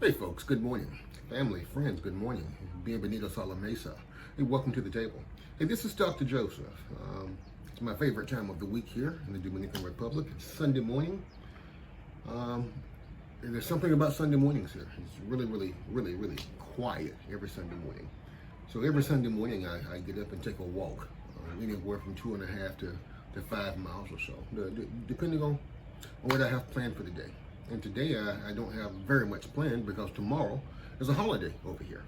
Hey folks, good morning. Family, friends, good morning. Bienvenidos a la mesa. Hey, welcome to the table. Hey, this is Dr. Joseph. It's my favorite time of the week here in the Dominican Republic. It's Sunday morning. And there's something about Sunday mornings here. It's really quiet every Sunday morning. So every Sunday morning I get up and take a walk, anywhere from 2.5 to 5 miles or so, depending on what I have planned for the day. And today I don't have very much planned because tomorrow is a holiday over here.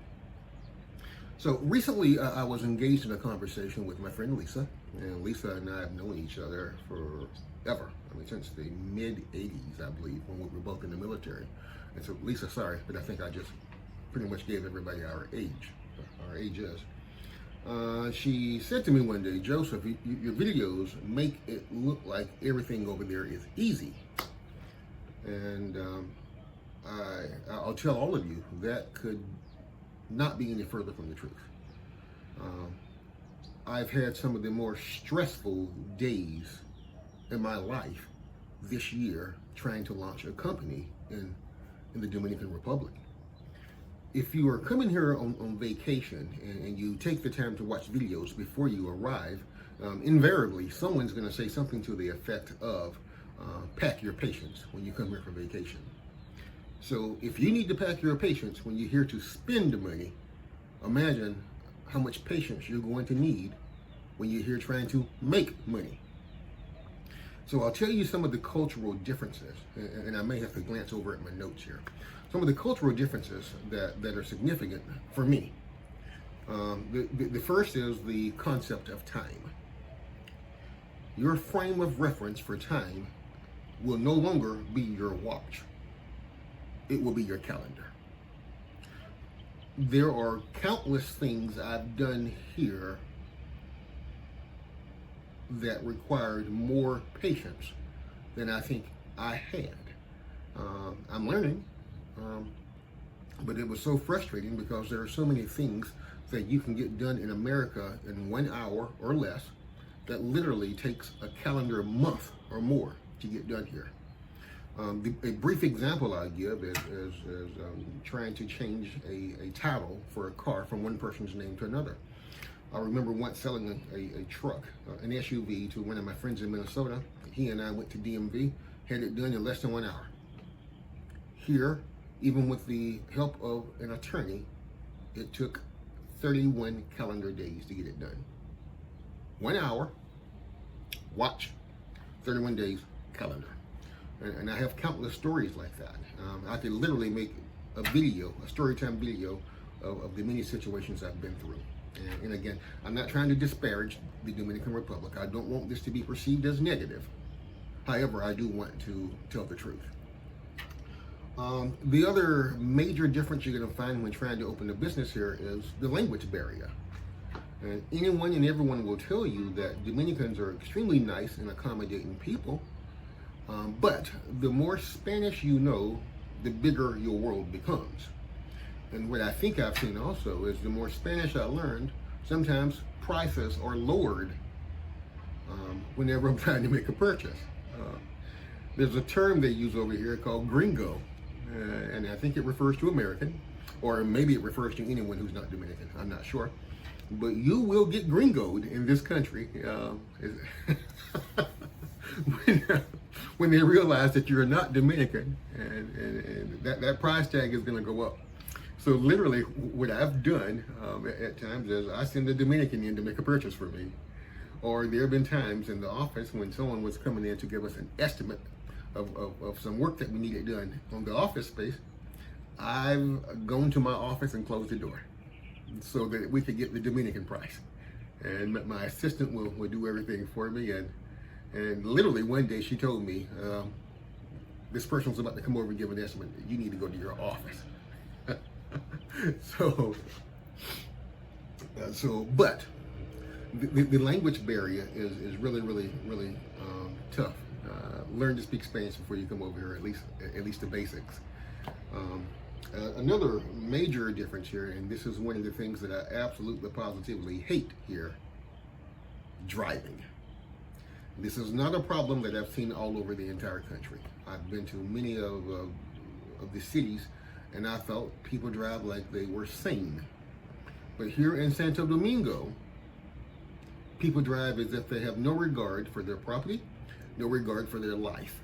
So recently I was engaged in a conversation with my friend Lisa, and Lisa and I have known each other forever. I mean, since the mid-'80s, I believe, when we were both in the military. And so Lisa, sorry, but I think I just pretty much gave everybody our ages. She said to me one day, Joseph, your videos make it look like everything over there is easy. And I'll tell all of you that could not be any further from the truth. I've had some of the more stressful days in my life this year trying to launch a company in the Dominican Republic. If you are coming here on vacation and you take the time to watch videos before you arrive, invariably someone's going to say something to the effect of, pack your patience when you come here for vacation. So if you need to pack your patience when you're here to spend money, imagine how much patience you're going to need when you're here trying to make money. So I'll tell you some of the cultural differences, and I may have to glance over at my notes here. Some of the cultural differences that are significant for me. The first is the concept of time. Your frame of reference for time will no longer be your watch. It will be your calendar. There are countless things I've done here that required more patience than I think I had. I'm learning, but it was so frustrating because there are so many things that you can get done in America in 1 hour or less that literally takes a calendar month or more to get done here. A brief example I give is trying to change a title for a car from one person's name to another. I remember once selling a truck, an SUV, to one of my friends in Minnesota. He and I went to DMV, had it done in less than 1 hour. Here, even with the help of an attorney, it took 31 calendar days to get it done. 1 hour, watch, 31 days, calendar. And I have countless stories like that. I could literally make a video, a story time video of the many situations I've been through. And again, I'm not trying to disparage the Dominican Republic. I don't want this to be perceived as negative. However, I do want to tell the truth. The other major difference you're going to find when trying to open a business here is the language barrier. And anyone and everyone will tell you that Dominicans are extremely nice and accommodating people, but the more Spanish you know, the bigger your world becomes. And what I think I've seen also is the more Spanish I learned, sometimes prices are lowered whenever I'm trying to make a purchase. There's a term they use over here called gringo, and I think it refers to American, or maybe it refers to anyone who's not Dominican, I'm not sure. But you will get gringoed in this country when they realize that you're not Dominican, and that price tag is going to go up. So literally what I've done at times is I send a Dominican in to make a purchase for me. Or there have been times in the office when someone was coming in to give us an estimate of some work that we needed done on the office space. I've gone to my office and closed the door so that we could get the Dominican price. And my assistant will do everything for me. And literally one day she told me, this person was about to come over and give an estimate. You need to go to your office. But the language barrier is really tough. Learn to speak Spanish before you come over here, at least the basics. Another major difference here, and this is one of the things that I absolutely positively hate here, driving. This is not a problem that I've seen all over the entire country. I've been to many of the cities and I felt people drive like they were sane. But here in Santo Domingo, people drive as if they have no regard for their property, no regard for their life,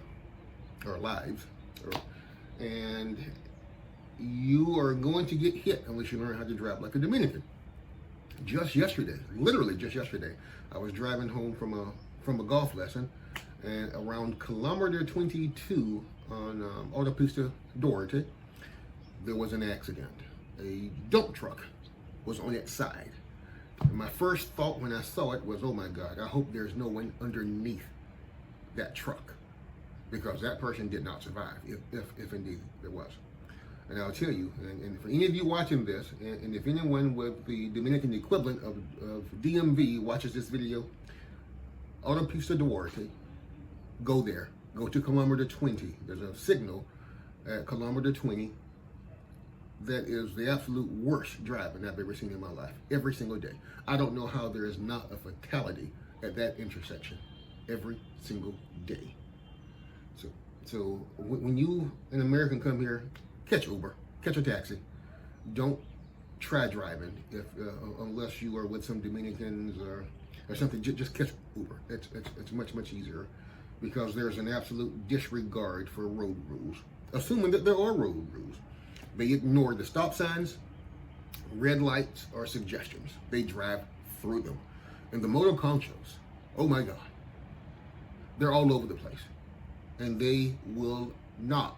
or lives, and you are going to get hit unless you learn how to drive like a Dominican. Just yesterday, literally just yesterday, I was driving home from a golf lesson, and around kilometer 22 on Autopista Duarte, there was an accident. A dump truck was on its side. And my first thought when I saw it was, oh my God, I hope there's no one underneath that truck, because that person did not survive, if indeed there was. And I'll tell you, and for any of you watching this, and if anyone with the Dominican equivalent of DMV watches this video, Autopista Duarte, go there. Go to kilometer 20. There's a signal at kilometer 20 that is the absolute worst driving I've ever seen in my life, every single day. I don't know how there is not a fatality at that intersection every single day. So when you, an American, come here, catch Uber, catch a taxi. Don't try driving unless you are with some Dominicans or something. Just catch Uber. It's much easier, because there's an absolute disregard for road rules, assuming that there are road rules. They ignore the stop signs, red lights, or suggestions. They drive through them. And the motor conchos, oh my God, they're all over the place. And they will not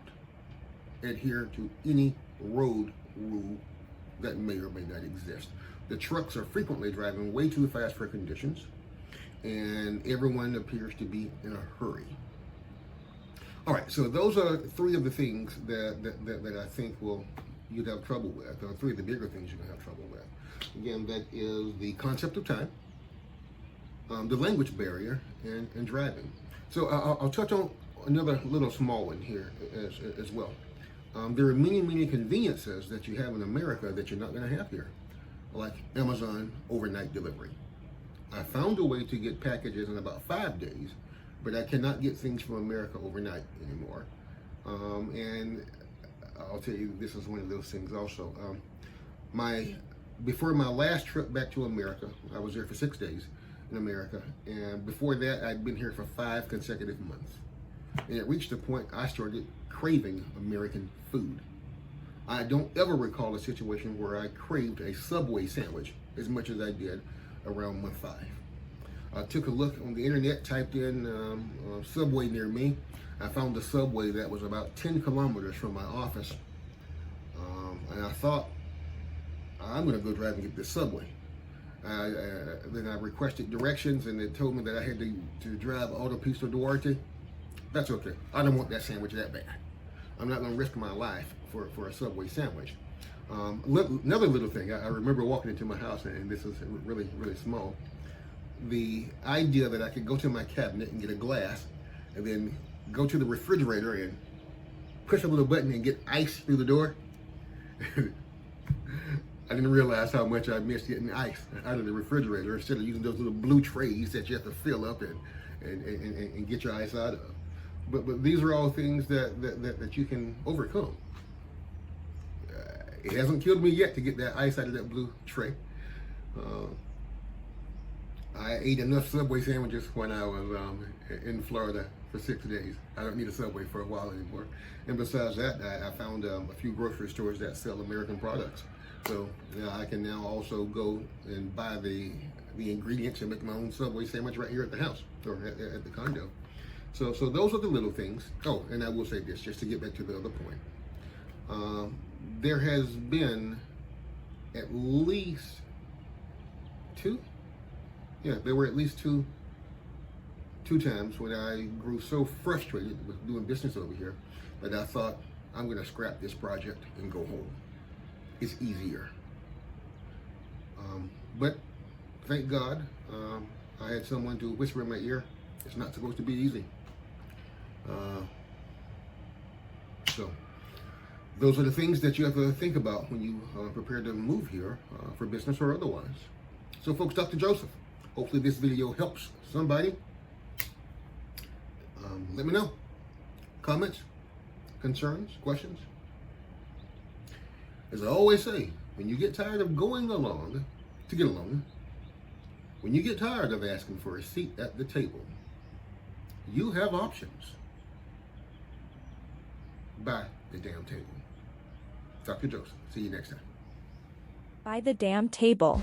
adhere to any road rule that may or may not exist. The trucks are frequently driving way too fast for conditions, and everyone appears to be in a hurry. All right, so those are three of the things that I think you'd have trouble with, or three of the bigger things you're gonna have trouble with. Again, that is the concept of time, the language barrier, and driving. So I'll touch on another little small one here as well. There are many conveniences that you have in America that you're not gonna have here, like Amazon overnight delivery. I found a way to get packages in about 5 days, but I cannot get things from America overnight anymore. And I'll tell you, this is one of those things also. Before my last trip back to America, I was there for 6 days in America, and before that, I'd been here for 5 consecutive months. And it reached a point I started craving American food. I don't ever recall a situation where I craved a Subway sandwich as much as I did around month 5. I took a look on the internet, typed in Subway near me. I found a Subway that was about 10 kilometers from my office. And I thought, I'm gonna go drive and get this Subway. Then I requested directions, and it told me that I had to drive Autopista Duarte. That's okay. I don't want that sandwich that bad. I'm not gonna risk my life for a Subway sandwich. Another little thing, I remember walking into my house, and this is really small. The idea that I could go to my cabinet and get a glass, and then go to the refrigerator and push a little button and get ice through the door. I didn't realize how much I missed getting ice out of the refrigerator, instead of using those little blue trays that you have to fill up and get your ice out of. But these are all things that you can overcome. It hasn't killed me yet to get that ice out of that blue tray. I ate enough Subway sandwiches when I was in Florida for 6 days. I don't need a Subway for a while anymore. And besides that, I found a few grocery stores that sell American products. So I can now also go and buy the ingredients and make my own Subway sandwich right here at the house, or at the condo. So those are the little things. Oh, and I will say this, just to get back to the other point. There has been at least there were at least two times when I grew so frustrated with doing business over here that I thought, I'm gonna scrap this project and go home. It's easier. But thank God, I had someone to whisper in my ear, it's not supposed to be easy. So those are the things that you have to think about when you prepare to move here for business or otherwise. So folks, Dr. Joseph, hopefully this video helps somebody. Let me know. Comments, concerns, questions. As I always say, when you get tired of going along to get along, when you get tired of asking for a seat at the table, you have options. Buy the damn table. Dr. Joseph. See you next time. By the damn table.